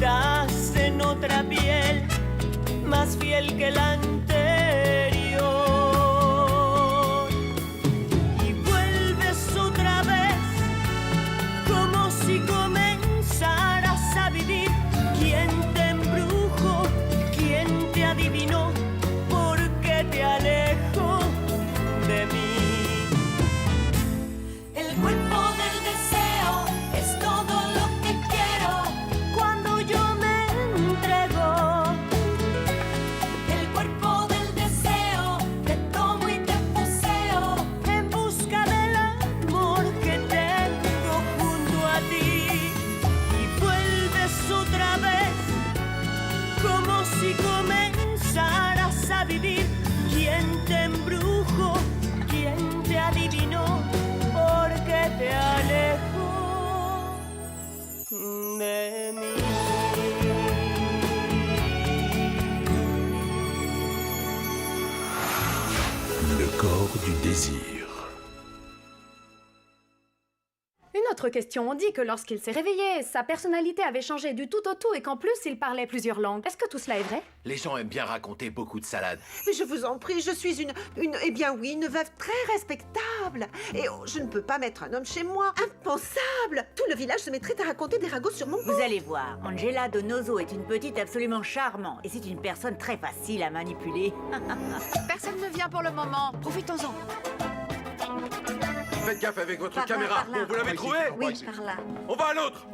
das en otra piel, más fiel que la anterior. Y vuelves otra vez, como si comenzaras a vivir. ¿Quién te embrujó? ¿Quién te adivinó? ¿Por qué te alejo de mí? El cuerpo del deseo es todo lo que quiero cuando yo me entrego. El cuerpo del deseo te tomo y te poseo en busca del amor que tengo junto a ti. Y vuelves otra vez, como si comenzaras a vivir. ¿Quién te embrujó? ¿Quién te adivinó? ¿Por qué te alejo de mí? Le corps du désir. Une autre question, on dit que lorsqu'il s'est réveillé, sa personnalité avait changé du tout au tout et qu'en plus, il parlait plusieurs langues. Est-ce que tout cela est vrai? Les gens aiment bien raconter beaucoup de salades. Mais je vous en prie, je suis eh bien oui, une veuve très respectable. Et oh, je ne peux pas mettre un homme chez moi. Impensable! Tout le village se mettrait à raconter des ragots sur mon dos. Vous allez voir, Angela Donoso est une petite absolument charmante. Et c'est une personne très facile à manipuler. Personne ne vient pour le moment. Profitons-en. Faites gaffe avec votre Par là, caméra. par là. Bon, vous l'avez trouvé? Oui, par là. On va à l'autre.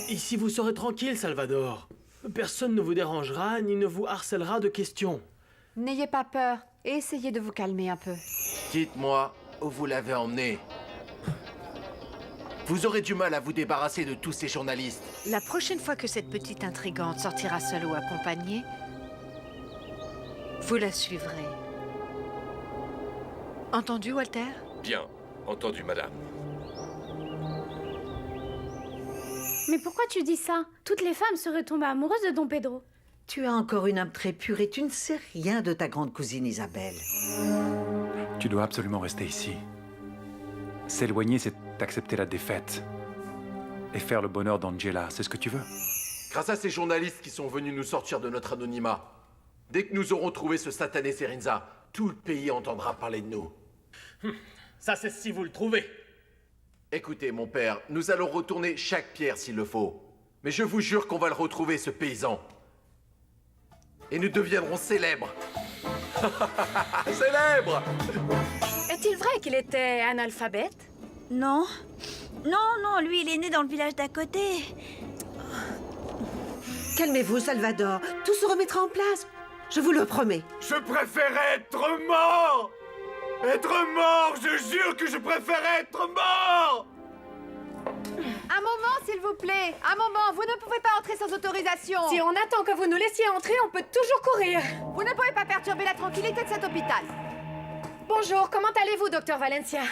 Ici, vous serez tranquille, Salvador. Personne ne vous dérangera ni ne vous harcèlera de questions. N'ayez pas peur et essayez de vous calmer un peu. Dites-moi où vous l'avez emmené. Vous aurez du mal à vous débarrasser de tous ces journalistes. La prochaine fois que cette petite intrigante sortira seule ou accompagnée, vous la suivrez. Entendu, Walter? Bien, entendu, madame. Mais pourquoi tu dis ça? Toutes les femmes seraient tombées amoureuses de Don Pedro. Tu as encore une âme très pure et tu ne sais rien de ta grande cousine Isabelle. Tu dois absolument rester ici. S'éloigner, c'est accepter la défaite. Et faire le bonheur d'Angela, c'est ce que tu veux? Grâce à ces journalistes qui sont venus nous sortir de notre anonymat. Dès que nous aurons trouvé ce satané Serinza, tout le pays entendra parler de nous. Ça, c'est si vous le trouvez. Écoutez, mon père, nous allons retourner chaque pierre s'il le faut. Mais je vous jure qu'on va le retrouver, ce paysan. Et nous deviendrons célèbres. Célèbres! Est-il vrai qu'il était analphabète? Non. Non, lui, il est né dans le village d'à côté. Calmez-vous, Salvador. Tout se remettra en place. Je vous le promets. Je préfère être mort! Être mort! Je jure que je préfère être mort! Un moment, s'il vous plaît. Un moment, vous ne pouvez pas entrer sans autorisation. Si on attend que vous nous laissiez entrer, on peut toujours courir. Vous ne pouvez pas perturber la tranquillité de cet hôpital. Bonjour, comment allez-vous, docteur Valencia?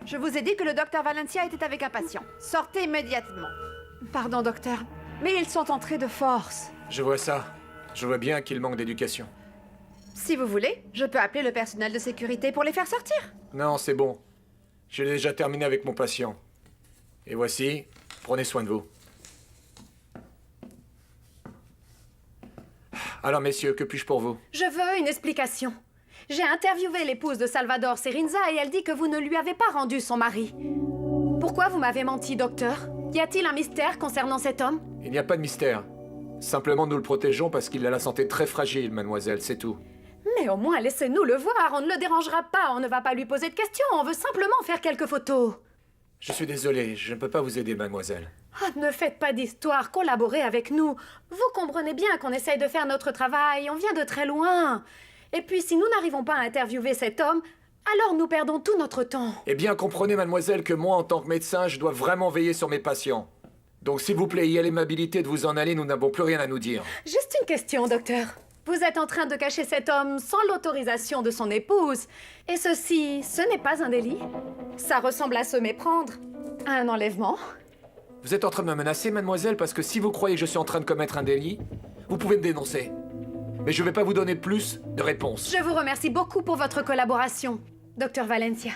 Je vous ai dit que le docteur Valencia était avec un patient. Sortez immédiatement. Pardon, docteur, mais ils sont entrés de force. Je vois ça. Je vois bien qu'il manque d'éducation. Si vous voulez, je peux appeler le personnel de sécurité pour les faire sortir. Non, c'est bon. J'ai déjà terminé avec mon patient. Et voici, prenez soin de vous. Alors, messieurs, que puis-je pour vous? Je veux une explication. J'ai interviewé l'épouse de Salvador Serinza et elle dit que vous ne lui avez pas rendu son mari. Pourquoi vous m'avez menti, docteur? Y a-t-il un mystère concernant cet homme? Il n'y a pas de mystère. Simplement, nous le protégeons parce qu'il a la santé très fragile, mademoiselle, c'est tout. Mais au moins, laissez-nous le voir, on ne le dérangera pas, on ne va pas lui poser de questions, on veut simplement faire quelques photos. Je suis désolé, je ne peux pas vous aider, mademoiselle. Ah, ne faites pas d'histoire, collaborez avec nous. Vous comprenez bien qu'on essaye de faire notre travail, on vient de très loin. Et puis, si nous n'arrivons pas à interviewer cet homme, alors nous perdons tout notre temps. Eh bien, comprenez, mademoiselle, que moi, en tant que médecin, je dois vraiment veiller sur mes patients. Donc, s'il vous plaît, ayez l'aimabilité de vous en aller, nous n'avons plus rien à nous dire. Juste une question, docteur. Vous êtes en train de cacher cet homme sans l'autorisation de son épouse. Et ceci, ce n'est pas un délit. Ça ressemble à se méprendre à un enlèvement. Vous êtes en train de me menacer, mademoiselle, parce que si vous croyez que je suis en train de commettre un délit, vous pouvez me dénoncer. Mais je ne vais pas vous donner plus de réponses. Je vous remercie beaucoup pour votre collaboration, docteur Valencia.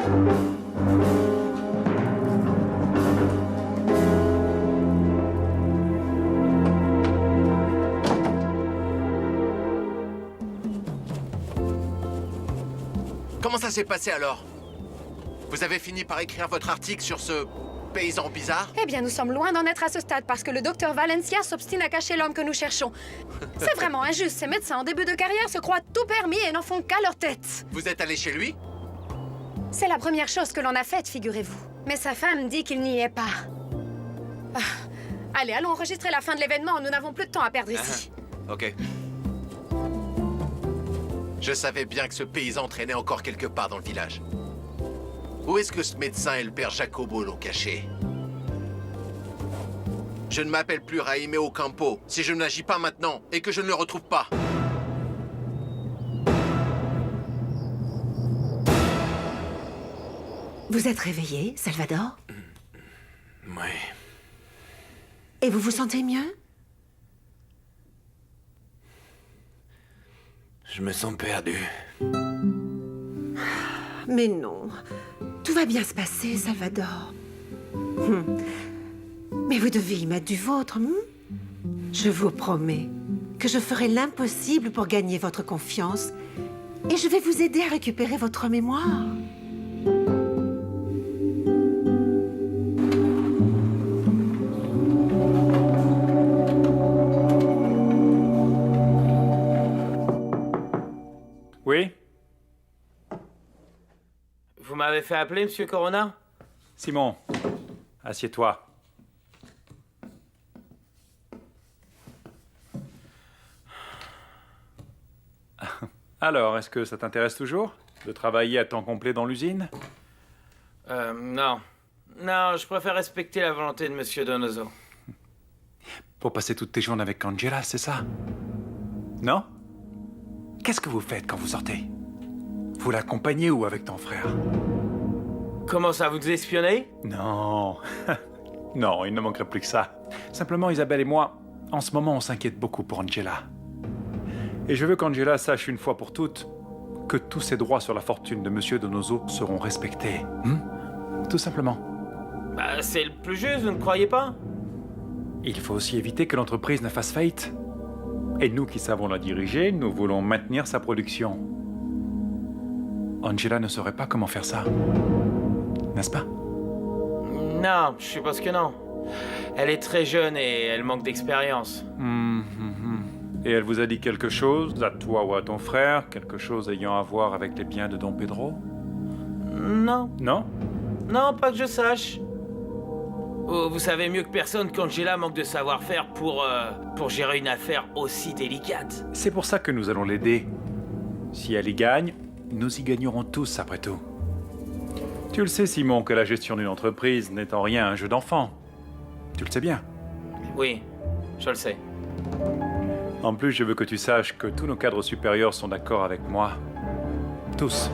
Comment ça s'est passé alors? Vous avez fini par écrire votre article sur ce paysan bizarre? Eh bien, nous sommes loin d'en être à ce stade parce que le docteur Valencia s'obstine à cacher l'homme que nous cherchons. C'est vraiment injuste. Ces médecins en début de carrière se croient tout permis et n'en font qu'à leur tête. Vous êtes allé chez lui? C'est la première chose que l'on a faite, figurez-vous. Mais sa femme dit qu'il n'y est pas. Ah. Allez, allons enregistrer la fin de l'événement. Nous n'avons plus de temps à perdre ici. Ok. Je savais bien que ce paysan traînait encore quelque part dans le village. Où est-ce que ce médecin et le père Jacobo l'ont caché? Je ne m'appelle plus Jaime Ocampo si je n'agis pas maintenant et que je ne le retrouve pas. Vous êtes réveillé, Salvador? Ouais. Et vous vous sentez mieux? Je me sens perdu. Mais non. Tout va bien se passer, Salvador. Mais vous devez y mettre du vôtre. Je vous promets que je ferai l'impossible pour gagner votre confiance et je vais vous aider à récupérer votre mémoire. Oui? Vous m'avez fait appeler, monsieur Corona? Simon, assieds-toi. Alors, est-ce que ça t'intéresse toujours de travailler à temps complet dans l'usine? Non. Non, je préfère respecter la volonté de monsieur Donoso. Pour passer toutes tes journées avec Angela, c'est ça? Non? Qu'est-ce que vous faites quand vous sortez? Vous l'accompagnez ou avec ton frère? Comment ça, vous espionnez? Non. Non, il ne manquerait plus que ça. Simplement, Isabelle et moi, en ce moment, on s'inquiète beaucoup pour Angela. Et je veux qu'Angela sache une fois pour toutes que tous ses droits sur la fortune de Monsieur Donoso seront respectés. Tout simplement. Bah, c'est le plus juste, vous ne croyez pas? Il faut aussi éviter que l'entreprise ne fasse faillite. Et nous qui savons la diriger, nous voulons maintenir sa production. Angela ne saurait pas comment faire ça. N'est-ce pas? Non, je suppose que non. Elle est très jeune et elle manque d'expérience. Et elle vous a dit quelque chose, à toi ou à ton frère, quelque chose ayant à voir avec les biens de Don Pedro? Non. Non? Non, pas que je sache. Oh, vous savez mieux que personne qu'Angela manque de savoir-faire pour gérer une affaire aussi délicate. C'est pour ça que nous allons l'aider. Si elle y gagne, nous y gagnerons tous après tout. Tu le sais, Simon, que la gestion d'une entreprise n'est en rien un jeu d'enfant. Tu le sais bien. Oui, je le sais. En plus, je veux que tu saches que tous nos cadres supérieurs sont d'accord avec moi. Tous.